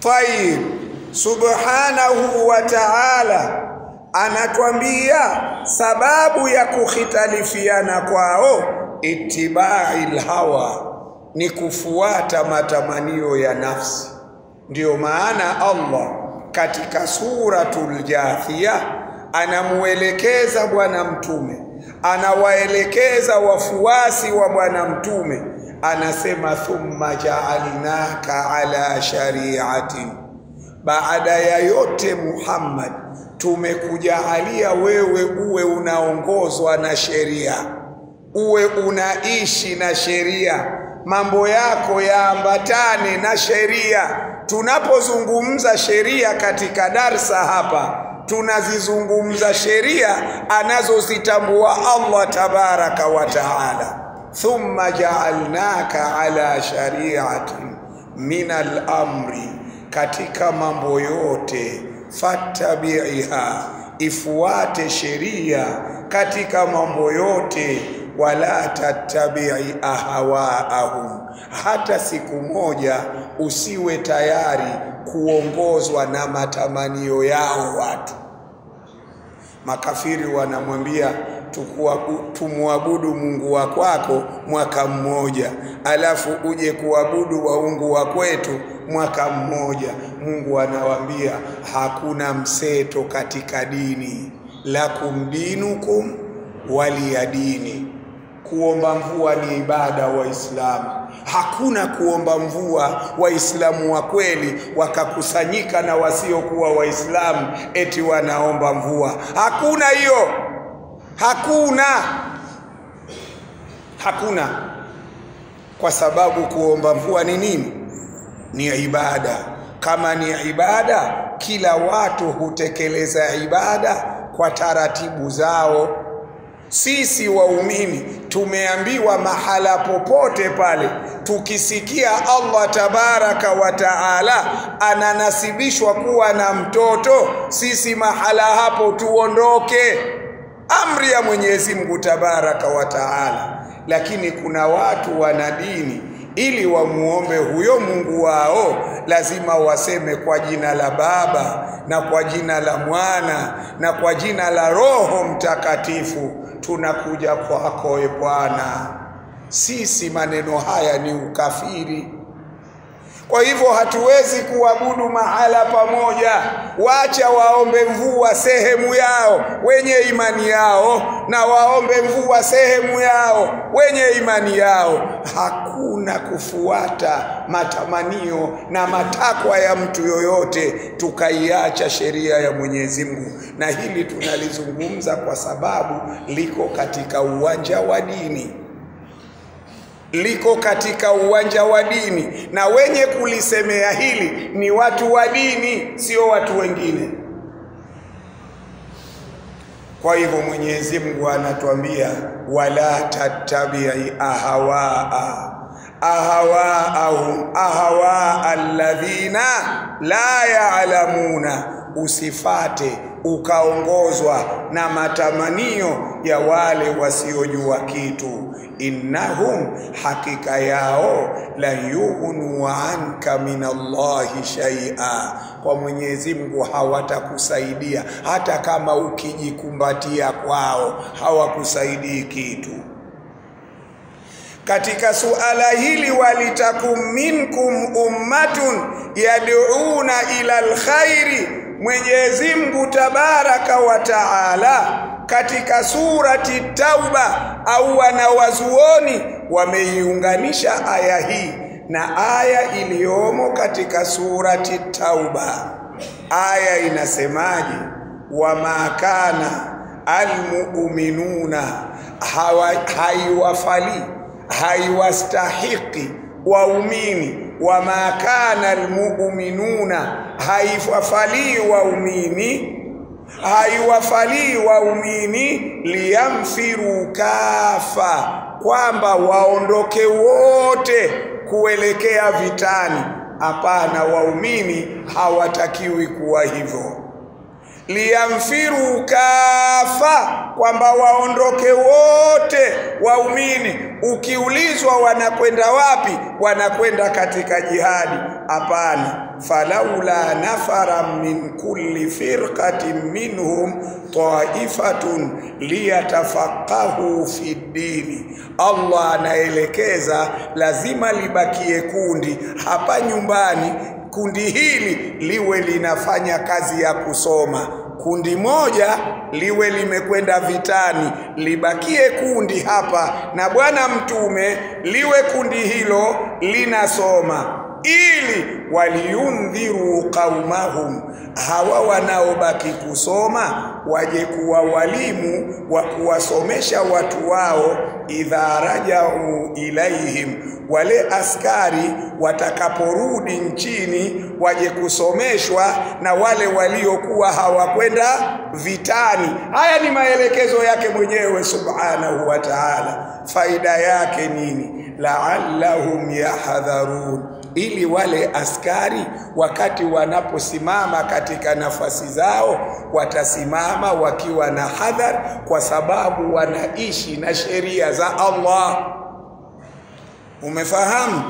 Tayyib, subhanahu wa ta'ala anatuambia sababu ya kukhitalifiana kwao ittiba'il hawa, ni kufuata matamanio ya nafsi. Ndio maana Allah katika suratul Jathiyah anamuelekeza bwana mtume, anawaelekeza wafuasi wa bwana mtume, anasema thumma ja'alnaka ala shari'atin, baada ya yote Muhammad tumekujalia wewe uwe unaongozwa na sheria, uwe unaishi na sheria, mambo yako yaambatane na sheria. Tunapozungumza sheria katika darsa hapa, tunazizungumza sheria anazozitambua Allah tabaraka wa taala. Thumma ja'alnaka ala shari'atin minal amri, katika mambo yote, fattabi'iha, ifuate sheria katika mambo yote, wala tattabi'i ahwaahum, hata siku moja usiwe tayari kuongozwa na matamanio yao watu. Makafiri wanamwambia tumwabudu Mungu wa kwako mwaka mmoja, alafu uje kuabudu waungu wa kwetu mwaka mmoja. Mungu anawaambia hakuna mseto katika dini, lakum dinukum waliyadini. Kuomba mvua ni ibada Waislamu. Hakuna kuomba mvua Waislamu wa kweli wakakusanyika na wasiokuwa Waislamu eti wanaomba mvua. Hakuna hiyo. Hakuna. Kwa sababu kuomba mvua ni nini? Ni ibada. Kama ni ibada, kila watu hutekeleza ibada kwa taratibu zao. Sisi waumini tumeambiwa mahala popote pale tukisikia Allah tabaraka wa taala ananasibishwa kuwa na mtoto, sisi mahala hapo tuondoke. Amri ya Mwenyezi Mungu tabaraka wa taala. Lakini kuna watu wana dini, ili wamuombe huyo Mungu wao lazima waseme kwa jina la Baba na kwa jina la Mwana na kwa jina la Roho Mtakatifu, tunakuja kwako e Bwana. Sisi maneno haya ni ukafiri. Kwa hivyo hatuwezi kuabudu mahala pamoja. Wacha waombe mvua sehemu yao wenye imani yao, na waombe mvua sehemu yao wenye imani yao. Hakuna kufuata matamanio na matakwa ya mtu yoyote tukaiacha sheria ya Mwenyezi Mungu. Na hili tunalizungumza kwa sababu liko katika uwanja wa dini. Liko katika uwanja wa dini, na wenye kulisemea hili ni watu wa dini, sio watu wengine. Kwa hivyo Mwenyezi Mungu anatuambia wala tattabi'i ahwa alladhina la ya'lamuna, usifate ukaongozwa na matamanio ya wale wasiojua kitu. Innahum, hakika yao, la yughnu anka minallahi shay'a, kwa Mwenyezi Mungu hawatakusaidia hata kama ukijikumbatia kwao, hawakusaidii kitu. Katika suala hili, walitakum minkum ummatun yad'una ila alkhairi, Mwenyezi Mungu tabaraka wa taala katika surati Tauba au wanawazuoni wameiunganisha aya hii na aya iliyomo katika surati Tauba. Aya inasemaje? Wama kana almu'minuna, haiwastahiki waumini. Wama kana almu'minuna, haiwafali waumini liyamfiru kafa, kwamba waondoke wote kuelekea vitani. Hapana, waumini hawatakiwi kuwa hivyo. Liyamfiru kafa, kwamba waondoke wote waumini. Ukiulizwa wanakwenda wapi? Wanakwenda katika jihadi. hapana. Falaula nafara min kulli firqatin minhum taifatun liyatafaqahu fi dini. Allah anaelekeza lazima libakie kundi hapa nyumbani, kundi hili liwe linafanya kazi ya kusoma, kundi moja liwe limekwenda vitani, libakie kundi hapa na Bwana Mtume, liwe kundi hilo linasoma, ili waliundhiru qaumahum, hawa wanaobaki kusoma waje kuwa walimu wa kuwasomesha watu wao, idha rajau ilaihim, wale askari watakaporudi nchini waje kusomeshwa na wale waliokuwa hawakwenda vitani. Haya ni maelekezo yake mwenyewe subhanahu wa ta'ala. Faida yake nini? La'allahum yahdharun, ili wale askari wakati wanaposimama katika nafasi zao watasimama wakiwa na hadhar, kwa sababu wanaishi na sheria za Allah. Umefahamu?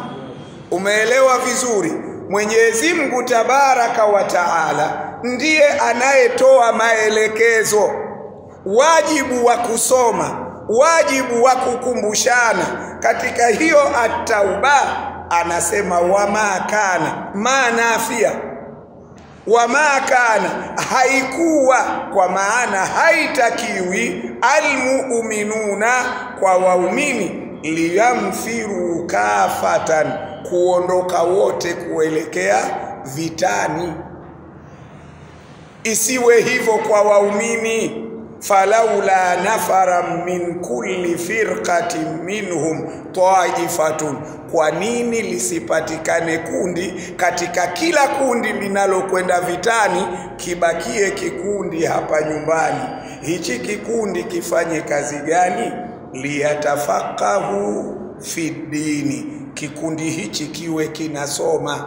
Umeelewa vizuri? Mwenyezi Mungu Tabaraka wa Taala ndiye anayetoa maelekezo, wajibu wa kusoma, wajibu wa kukumbushana. Katika hiyo At-Tauba anasema wama kana, manafia, wama kana, haikuwa, kwa maana haitakiwi, almu'minuna, kwa waumini, liyamfiru kafatan, kuondoka wote kuelekea vitani. Isiwe hivyo kwa waumini. Falaula nafara min kulli firqatin minhum taifatun, kwa nini lisipatikane kundi katika kila kundi linalokwenda vitani, kibakie kikundi hapa nyumbani? Hichi kikundi kifanye kazi gani? Liyatafaqahu fi dini, kikundi hichi kiwe kinasoma.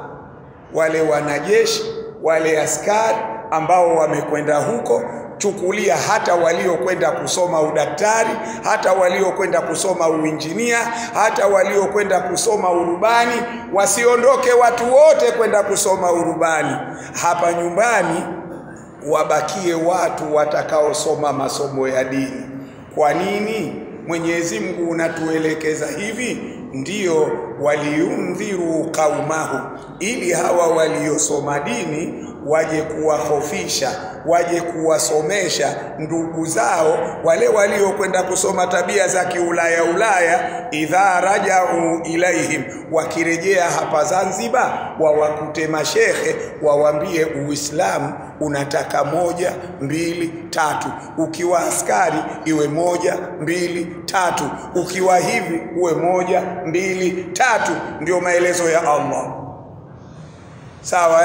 Wale wanajeshi, wale askari ambao wamekwenda huko, chukulia hata waliokwenda kusoma udaktari, hata waliokwenda kusoma uinjinia, hata waliokwenda kusoma urubani, wasiondoke watu wote kwenda kusoma urubani. Hapa nyumbani wabakie watu watakaosoma masomo ya dini. Kwa nini? Mwenyezi Mungu unatuelekeza hivi, ndiyo waliundhiru qaumahu, ili hawa waliosoma dini waje kuwahofisha, waje kuwasomesha ndugu zao wale waliokwenda kusoma tabia za kiulaya, idha rajau ilaihim, wakirejea hapa Zanzibar wawakute mashekhe, wawambie Uislamu unataka 1, 2, 3. Ukiwa askari iwe 1, 2, 3. Ukiwa hivi uwe 1, 2, 3. Ndio maelezo ya Allah. Sawa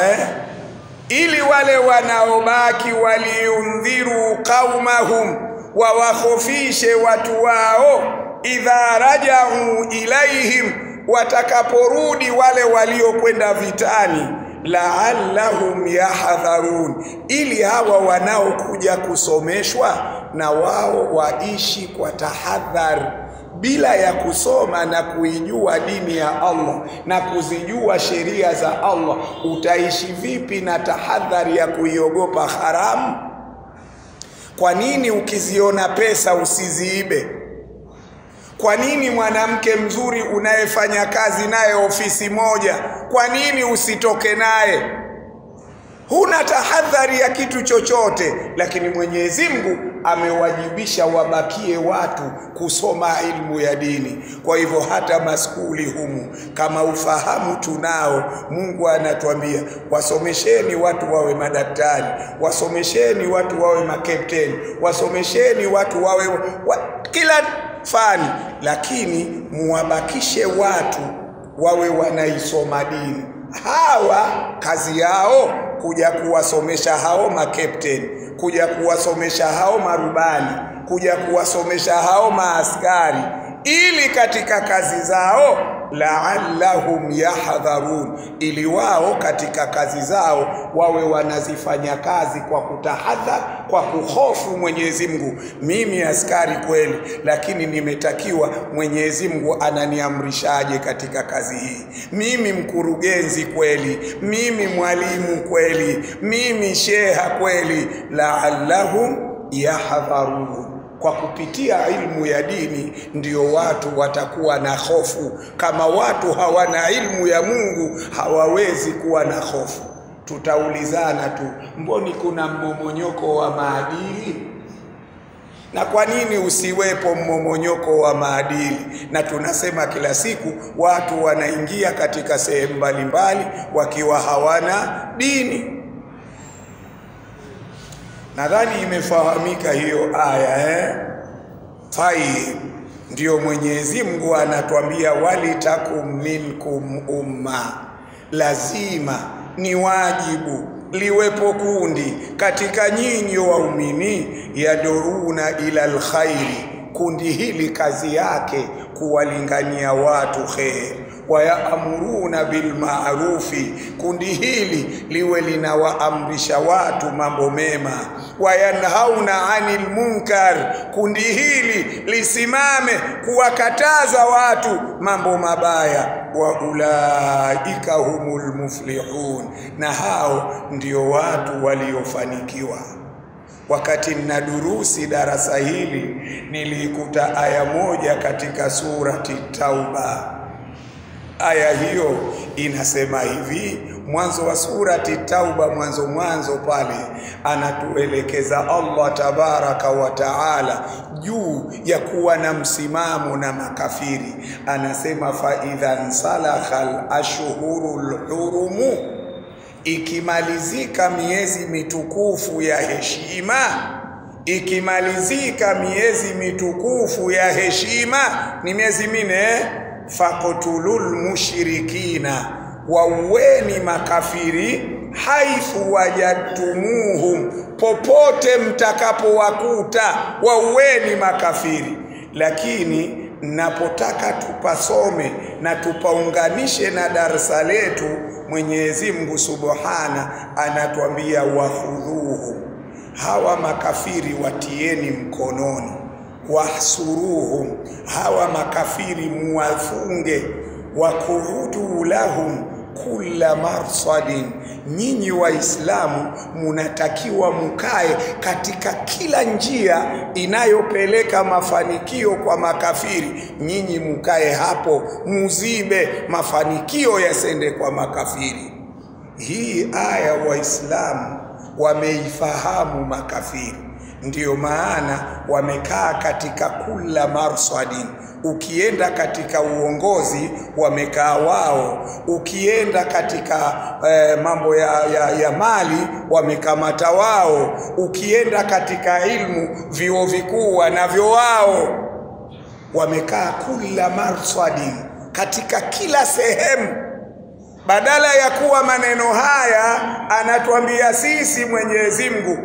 ili wale wanaobaki waliundhiru qaumahum, wawahofishe watu wao, idha rajau ilaihim, watakaporudi wale waliokwenda vitani, la'allahum yahdharun, ili hawa wanaokuja kusomeshwa na wao waishi kwa tahadhar. Bila ya kusoma na kuijua dini ya Allah na kuzijua sheria za Allah, utaishi vipi na tahadhari ya kuiogopa haramu? Kwa nini ukiziona pesa usiziibe? Kwa nini mwanamke mzuri unayefanya kazi naye ofisi moja, kwa nini usitoke naye? Huna tahadhari ya kitu chochote, lakini Mwenyezi Mungu amewajibisha wabakie watu kusoma ilmu ya dini. Kwa hivyo hata maskuli humu, kama ufahamu tunao, Mungu anatuambia wasomesheni watu wawe madaktari, wasomesheni watu wawe makapteni, wasomesheni watu wawe kila fani, lakini muwabakishe watu wawe wanaisoma dini. Hawa kazi yao kuja kuwasomesha hao makapteni, kuja kuwasomesha hao marubani, kuja kuwasomesha hao maaskari, ili katika kazi zao la'allahum yahdharun, ili wao katika kazi zao wawe wanazifanya kazi kwa kutahadhari, kwa kuhofu Mwenyezi Mungu. Mimi askari kweli, lakini nimetakiwa Mwenyezi Mungu ananiamrishaje katika kazi hii? Mimi mkurugenzi kweli, mimi mwalimu kweli, mimi sheha kweli. La'allahum yahdharun. Kwa kupitia ilmu ya dini ndio watu watakuwa na hofu. Kama watu hawana ilmu ya Mungu hawawezi kuwa na hofu. Tutaulizana tu, mboni kuna mmomonyoko wa maadili? Na kwa nini usiwepo mmomonyoko wa maadili? Na tunasema kila siku watu wanaingia katika sehemu mbalimbali wakiwa hawana dini. Nadhani imefahamika hiyo aya Tayyib. Ndio Mwenyezi Mungu anatuambia walitakum minkum umma, lazima ni wajibu liwepo kundi katika nyinyi waumini, yaduruna ila alkhairi, kundi hili kazi yake kuwalingania watu khair, wayaamuruna bil ma'rufi, kundi hili liwe linawaamrisha watu mambo mema, wayanhauna anil munkar, kundi hili lisimame kuwakataza watu mambo mabaya, wa ulaika humul muflihun, na hao ndio watu waliofanikiwa. Wakati ninadurusi darasa hili nilikuta aya moja katika surati Tauba. Aya hiyo inasema hivi, mwanzo wa surati Tauba, mwanzo pale anatuelekeza Allah tabaraka wa taala juu ya kuwa na msimamo na makafiri. Anasema fa idhan salakhal ashhurul hurumu, ikimalizika miezi mitukufu ya heshima, ikimalizika miezi mitukufu ya heshima, ni miezi mine, faqtulul mushrikina, waueni makafiri, haithu wajadtumuhum, popote mtakapowakuta waueni makafiri. Lakini napotaka tupasome na tupaunganishe na darasa letu, Mwenyezi Mungu Subhana anatuambia wahudhuhu, hawa makafiri watieni mkononi, wahsuruhum, hawa makafiri muwafunge, wakuudu lahum kulla marsadin, nyinyi Waislamu munatakiwa mukae katika kila njia inayopeleka mafanikio kwa makafiri. Nyinyi mukae hapo, muzibe mafanikio yasende kwa makafiri. Hii aya Waislamu wameifahamu makafiri, ndiyo maana wamekaa katika kulla marsadin. Ukienda katika uongozi wamekaa wao, ukienda katika mambo ya mali wamekamata wao, ukienda katika ilmu vyuo vikuu wanavyo wao. Wamekaa kulla marsadin, katika kila sehemu. Badala ya kuwa maneno haya anatuambia sisi Mwenyezi Mungu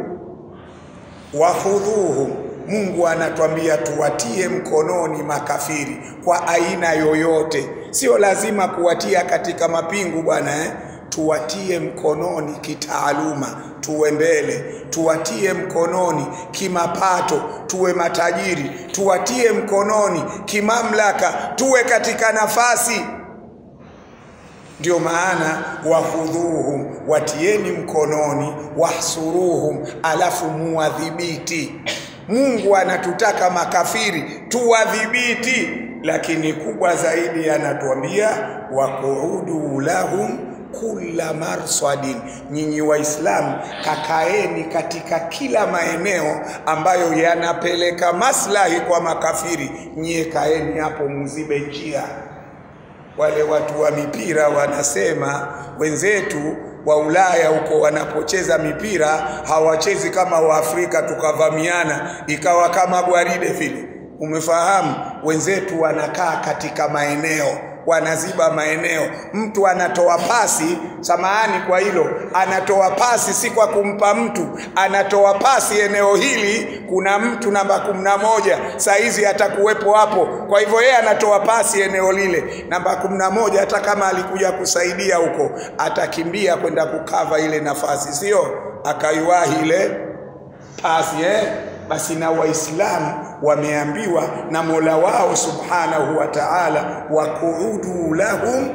wahudhuhum, Mungu anatuambia tuwatie mkononi makafiri kwa aina yoyote. Sio lazima kuwatia katika mapingu bwana tuwatie mkononi kitaaluma, tuwe mbele, tuwatie mkononi kimapato, tuwe matajiri, tuwatie mkononi kimamlaka, tuwe katika nafasi. Ndio maana wahudhuhum, watieni mkononi, wahsuruhum, alafu muwadhibiti. Mungu anatutaka makafiri tuwadhibiti, lakini kubwa zaidi anatuambia waquudu lahum kulla marsadin, nyinyi Waislamu kakaeni katika kila maeneo ambayo yanapeleka maslahi kwa makafiri, nyie kaeni hapo muzibe njia. Wale watu wa mipira wanasema wenzetu wa Ulaya huko wanapocheza mipira hawachezi kama wa Afrika tukavamiana ikawa kama gwaride vile. Umefahamu? Wenzetu wanakaa katika maeneo, wanaziba maeneo. Mtu anatoa pasi, samahani kwa hilo, anatoa pasi si kwa kumpa mtu, anatoa pasi eneo hili kuna mtu namba 11 saizi atakuwepo hapo, kwa hivyo yeye anatoa pasi eneo lile namba 11, hata kama alikuja kusaidia huko atakimbia kwenda kukava ile nafasi, sio akaiwahi ile pasi Basi na Waislamu wameambiwa na Mola wao Subhanahu wa Ta'ala, waquudu lahum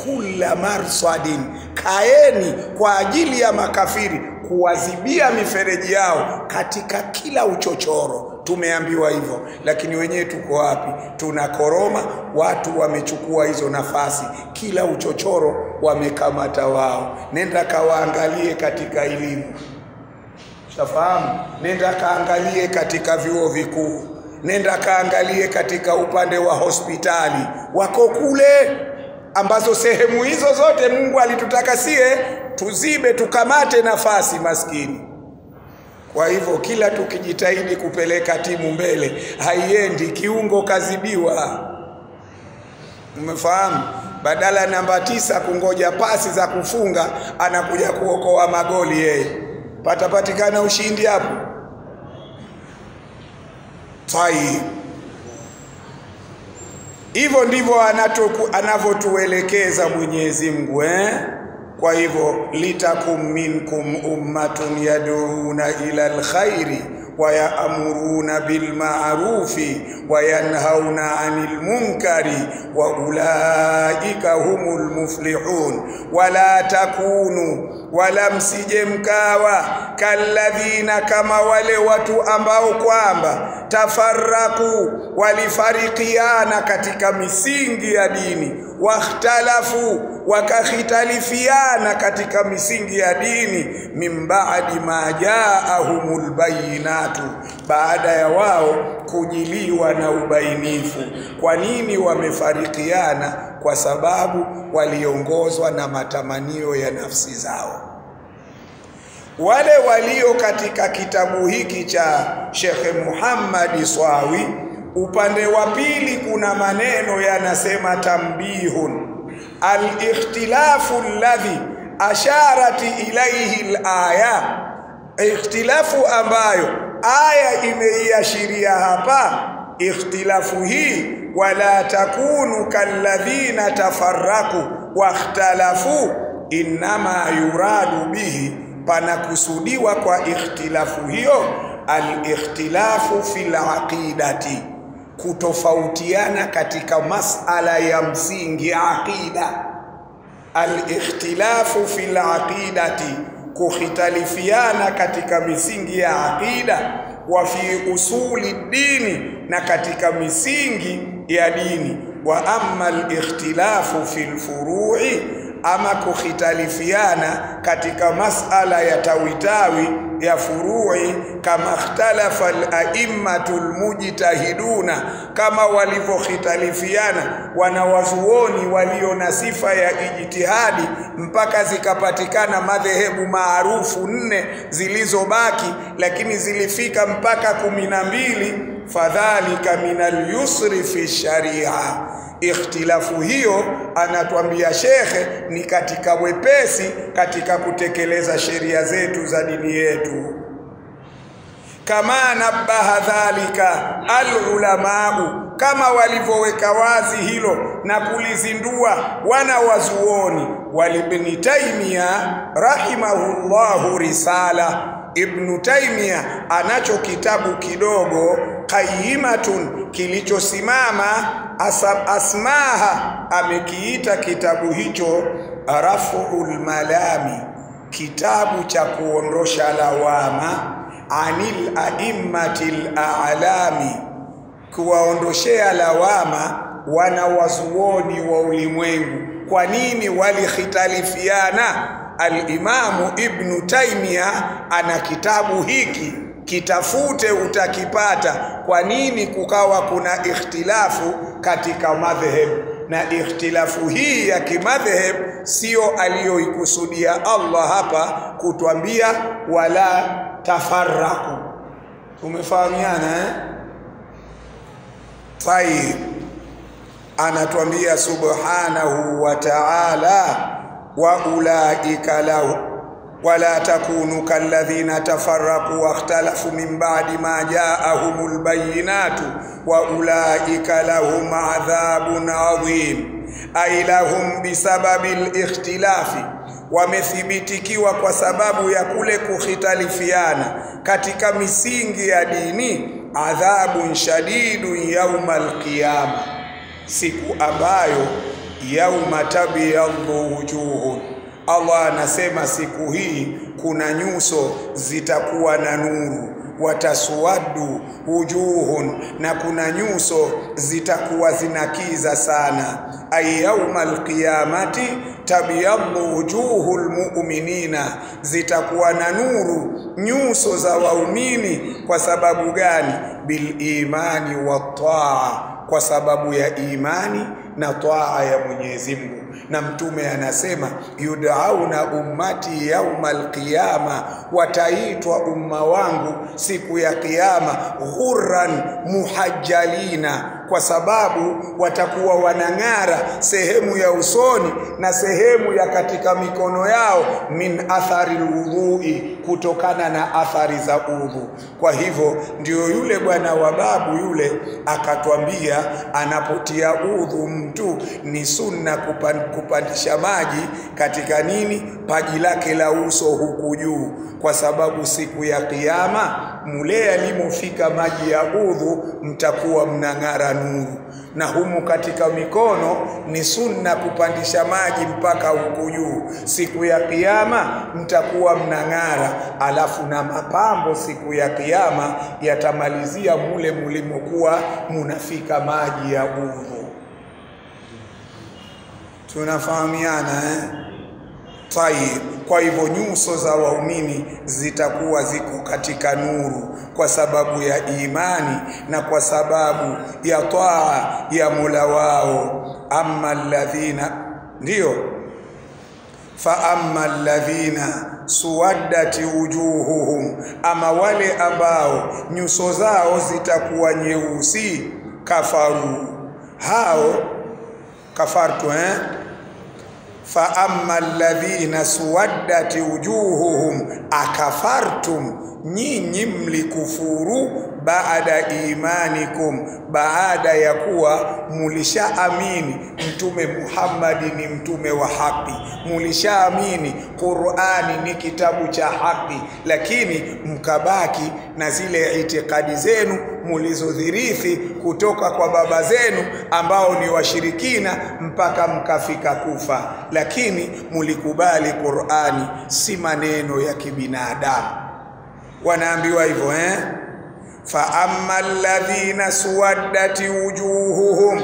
kulla marsadin, kaeni kwa ajili ya makafiri kuwazibia mifereji yao katika kila uchochoro. Tumeambiwa hivyo, lakini wenyewe tuko wapi? Tunakoroma. Watu wamechukua hizo nafasi, kila uchochoro wamekamata wao. Nenda kawaangalie katika elimu, shafahamu, nenda kaangalie katika vyuo vikuu, nenda kaangalie katika upande wa hospitali, wako kule, ambazo sehemu hizo zote Mungu alitutaka sie tuzibe, tukamate nafasi maskini. Kwa hivyo kila tukijitahidi kupeleka timu mbele haiendi, kiungo kazibiwa. Umefahamu? Badala namba 9 kungoja pasi za kufunga, anakuja kuokoa magoli yeye. Patapatikana ushindi hapo? Tai. Hivyo ndivyo anavyotuelekeza Mwenyezi Mungu Kwa hivyo litakum minkum ummatun yad'una ila alkhairi wa ya'muruna bil ma'rufi wa yanhauna 'anil munkari wa ulaika humul muflihun. Wala takunu, wala msije mkawa kalladhina, kama wale watu ambao kwamba tafarraku, walifarikiana katika misingi ya dini, wakhtalafu, wakakhitalifiana katika misingi ya dini, min ba'di ma ja'ahumul bayinatu, baada ya wao kujiliwa na ubainifu. Kwa nini wamefarikiana? Kwa sababu waliongozwa na matamanio ya nafsi zao. Wale walio katika kitabu hiki cha Sheikh Muhammad Swawi, upande wa pili kuna maneno yanasema tambihun al-ikhtilafu alladhi asharati ilayhi al-aya, ikhtilafu ambayo aya imeiashiria hapa. Ikhtilafu hii, wala takunu kalladhina tafarraku wakhtalafu, inma yuradu bihi, panakusudiwa kwa ikhtilafu hiyo al-ikhtilafu fil aqidati, kutofautiana katika masala ya msingi aqida. Al-ikhtilafu fil aqidati, kukhitalifiana katika misingi ya aqida, wa fi usuli dini, na katika misingi ya dini. Wa amma al-ikhtilafu fil furu'i, ama kukhitalifiana katika masala ya tawitawi ya furu'i, kama ikhtalafa al-a'immatul mujtahiduna, kama walivyokhitalifiana wanawazuoni walio na sifa ya ijtihadi mpaka zikapatikana madhehebu maarufu 4 zilizobaki, lakini zilifika mpaka 12. Fadhalika minal yusri fi sharia, ikhtilafu hiyo anatuambia shekhe ni katika wepesi katika kutekeleza sheria zetu za dini yetu. Kama nabaha dhalika al-ulamau, kama walivyoweka wazi hilo na kulizindua wana wazuoni. Walibni Taymiyah rahimahullahu risala, Ibn Taymiyah anacho kitabu kidogo qayyimatun, kilichosimama, asmaha, amekiita kitabu hicho Raf'ul Malami, kitabu cha kuondosha lawama, anil a'immatil a'lami, kuwaondoshea lawama wana wazuoni wa ulimwengu. Kwa nini walikhitalifiana? Al-Imamu Ibn Taymiyah ana kitabu hiki, kitafute utakipata. Kwa nini kukawa kuna ikhtilafu katika madhehebu? Na ikhtilafu hii ya kimadhehebu sio aliyoikusudia Allah hapa kutuambia wala tafarraku. Tumefahamiana Tayeb. anatuambia subhanahu wa ta'ala, wa ulaika lahu wala takunu kalladhina tafarraqu wakhtalafu min ba'di ma ja'ahumul bayyinatu wa ulaika lahum adhabun adhim. Ay lahum bisababil ikhtilafi, wamethibitikiwa kwa sababu ya kule kukhitalifiana katika misingi ya dini, adhabun shadidun yaumal qiyama, siku ambayo yauma tabyaddu wujuhun, Allah anasema siku hii kuna nyuso zitakuwa na nuru, wataswaddu wujuhun, na kuna nyuso zitakuwa zinakiza sana. Ay yaumal qiyamati tabyaddu wujuhul mu'minina, zitakuwa na nuru nyuso za waumini. Kwa sababu gani? Bil imani wa taa, kwa sababu ya imani na taa ya Mwenyezi Mungu. Na mtume anasema yudauna ummati yaumal qiyama, wataitwa umma wangu siku ya kiyama ghurran muhajjalina, kwa sababu watakuwa wanang'ara sehemu ya usoni na sehemu ya katika mikono yao, min athari alwudhui, kutokana na athari za udhu. Kwa hivyo ndio yule bwana wa babu yule akatwambia, anapotia udhu mtu ni sunna kupandisha maji katika nini, paji lake la uso huku juu, kwa sababu siku ya kiyama mule alimofika maji ya udhu mtakuwa mnang'ara nuru. Na humu katika mikono ni sunna kupandisha maji mpaka huku juu, siku ya kiyama mtakuwa mnang'ara. Alafu na mapambo siku ya kiyama yatamalizia mule mulimokuwa munafika maji ya udhu. Tunafahamiana Tayeb. Kwa hivyo nyuso za waumini zitakuwa ziko katika nuru kwa sababu ya imani na kwa sababu ya taa ya Mola wao. Amma alladhina, ndio fa amma alladhina suwaddat wujuhuhum, ama wale ambao nyuso zao zitakuwa nyeusi, kafaru, hao kafartu fa amma alladhina suwaddat wujuhuhum akafartum, nyinyi mlikufuru baada imanikum, baada ya kuwa mulishaamini mtume Muhammad ni mtume wa haki, mulishaamini Qur'ani ni kitabu cha haki, lakini mkabaki na zile itikadi zenu mulizodhirithi kutoka kwa baba zenu ambao ni washirikina mpaka mkafika kufa, lakini mulikubali Qur'ani si maneno ya kibinadamu. Wanaambiwa hivyo fa amma alladhina suwaddat wujuhuhum,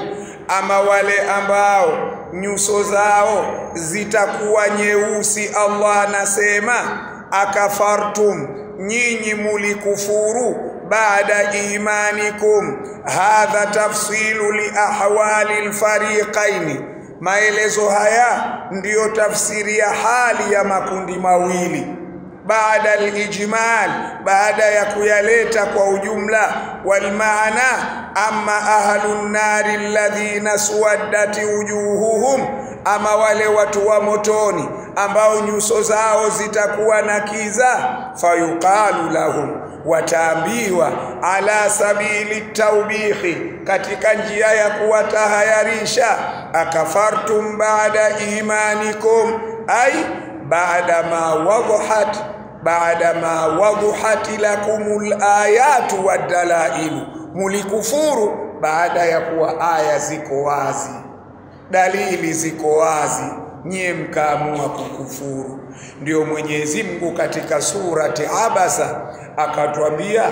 ama wale ambao nyuso zao zitakuwa nyeusi, Allah anasema akafartum, nyinyi mulikufuru baada imanikum. Hadha tafsilu li ahwali alfariqaini, maelezo haya ndiyo tafsiri ya hali ya makundi mawili. Baada al-ijmal, baada ya kuyaleta kwa ujumla. Wal maana, amma ahlun nari alladhina suwaddat wujuhuhum, ama wale watu wa motoni ambao nyuso zao zitakuwa na kiza, fayuqalu lahum, wataambiwa ala sabili taubihi, katika njia ya kuwatahayarisha, akafartum baada imanikum, ay baada ma wadhat lakumul ayatu wadalailu, mulikufuru baada ya kuwa aya ziko wazi, dalili ziko wazi, nyie mkaamua kukufuru. Ndio Mwenyezi Mungu katika surati Abasa akatwambia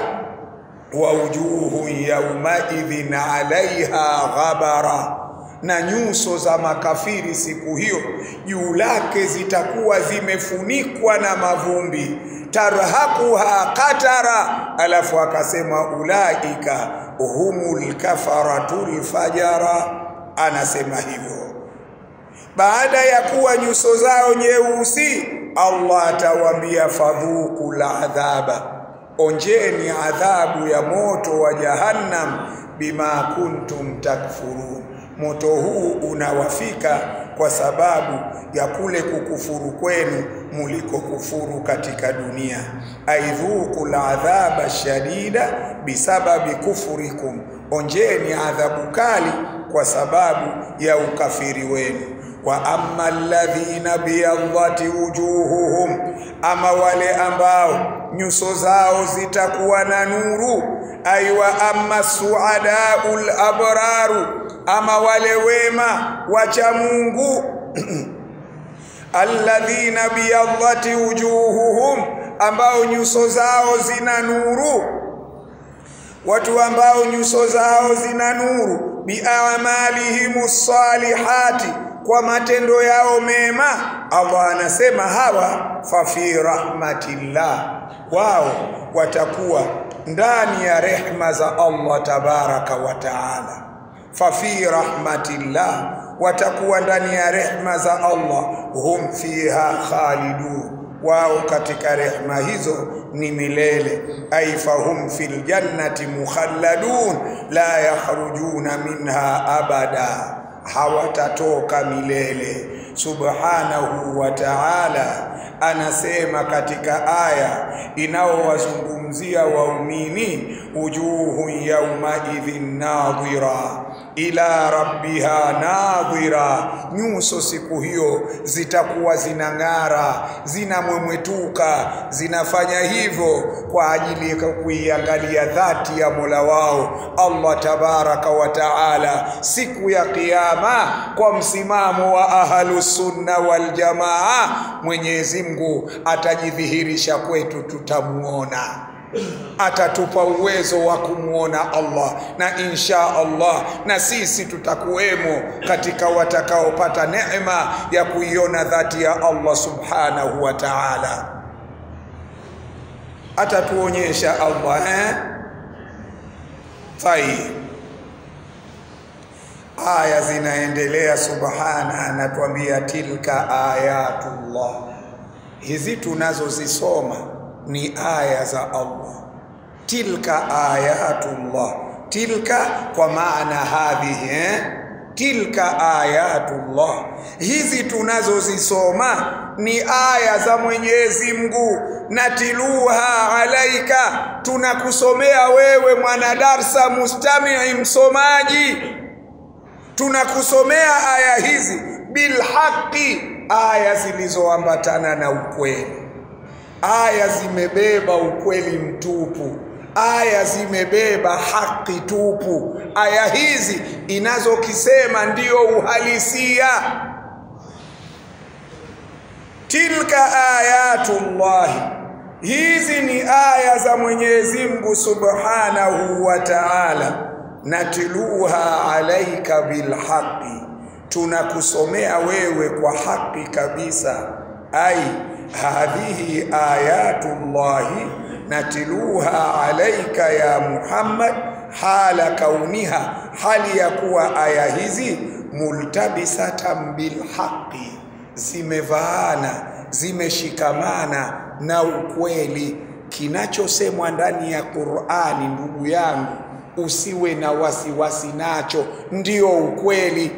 wa wujuhu yawmaidhin alaiha ghabara, na nyuso za makafiri siku hiyo juu lake zitakuwa zimefunikwa na mavumbi, tarhaquha qatara. Alafu akasema ulaika humul kafaratul fajara, anasema hivyo. Baada ya kuwa nyuso zao nyeusi, Allah atawaambia fadhuqul adhaba, onjeni adhabu ya moto wa jahannam, bima kuntum takfurun, moto huu unawafika kwa sababu ya kule kukufuru kwenu muliko kufuru katika dunia. Aidhuqul adhaba shadida bisababi kufurikum, onjeni adhabu kali kwa sababu ya ukafiri wenu. Wa amma alladhina biyadhati wujuhuhum, ama wale ambao nyuso zao zitakuwa na nuru. Aywa amma suadaul abraru, ama wale wema wacha Mungu. Alladhina biyadhati wujuhuhum, ambao nyuso zao zina nuru. Watu ambao nyuso zao zina nuru, bi'amalihimus salihati, kwa matendo yao mema. Allah anasema hawa fa fi rahmatillah, wao watakuwa ndani ya rehma za Allah tabaraka wa taala. Fa fi rahmatillah, watakuwa ndani ya rehma za Allah. Hum fiha khalidun, wao katika rehma hizo ni milele. Ay fahum fil jannati mukhalladun la yakhrujuna minha abada, hawatatoka milele. Subhanahu wa ta'ala anasema katika aya inaowazungumzia waumini, wujuhun yawma idhin nadhira ila rabbiha nadhira, nyuso siku hiyo zitakuwa zinang'ara, zinamwemwetuka, zinafanya hivyo kwa ajili ya kuiangalia dhati ya Mola wao Allah tabaraka wa taala siku ya kiyama. Kwa msimamo wa ahlus sunna wal jamaa, Mwenyezi Mungu atajidhihirisha kwetu, tutamuona, atatupa uwezo wa kumuona Allah, na insha Allah na sisi tutakuwemo katika watakaopata neema ya kuiona dhati ya Allah subhanahu wa ta'ala. Atatuonyesha Allah Tayeb. Aya zinaendelea, subhana anatuambia tilka ayatullah, hizi tunazozisoma ni aya za Allah. Tilka ayatullah, tilka kwa maana hadhihi, tilka ayatullah, hizi tunazozisoma ni aya za Mwenyezi Mungu. Natiluha alaika, tunakusomea wewe mwanadarsa mustamii, msomaji, tunakusomea aya hizi bilhaqi, aya zilizoambatana na ukweli. Aya zimebeba ukweli mtupu, aya zimebeba haki tupu. Aya hizi inazokisema ndio uhalisia. Tilka ayatullah, hizi ni aya za Mwenyezi Mungu subhanahu wa ta'ala. Natiluha alaika bilhaqi, tunakusomea wewe kwa haki kabisa. Ai hadhihi ayatullahi natiluha alaika ya Muhammad hala kauniha, hali ya kuwa aya hizi multabisatan bilhaqi, zimevaana, zimeshikamana na ukweli. Kinachosemwa ndani ya Qur'ani, ndugu yangu, usiwe na wasiwasi nacho, ndio ukweli.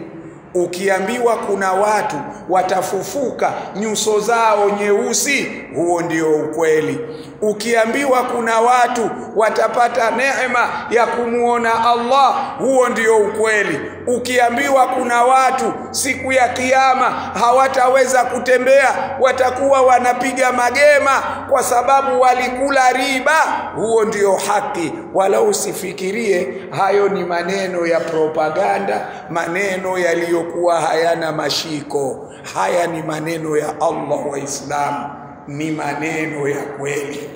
Ukiambiwa kuna watu watafufuka nyuso zao nyeusi, huo ndio ukweli. Ukiambiwa kuna watu watapata neema ya kumuona Allah, huo ndio ukweli. Ukiambiwa kuna watu siku ya kiyama hawataweza kutembea, watakuwa wanapiga magema kwa sababu walikula riba, huo ndio haki. Wala usifikirie hayo ni maneno ya propaganda, maneno yaliyokuwa hayana mashiko. Haya ni maneno ya Allah, wa Islam ni maneno ya kweli.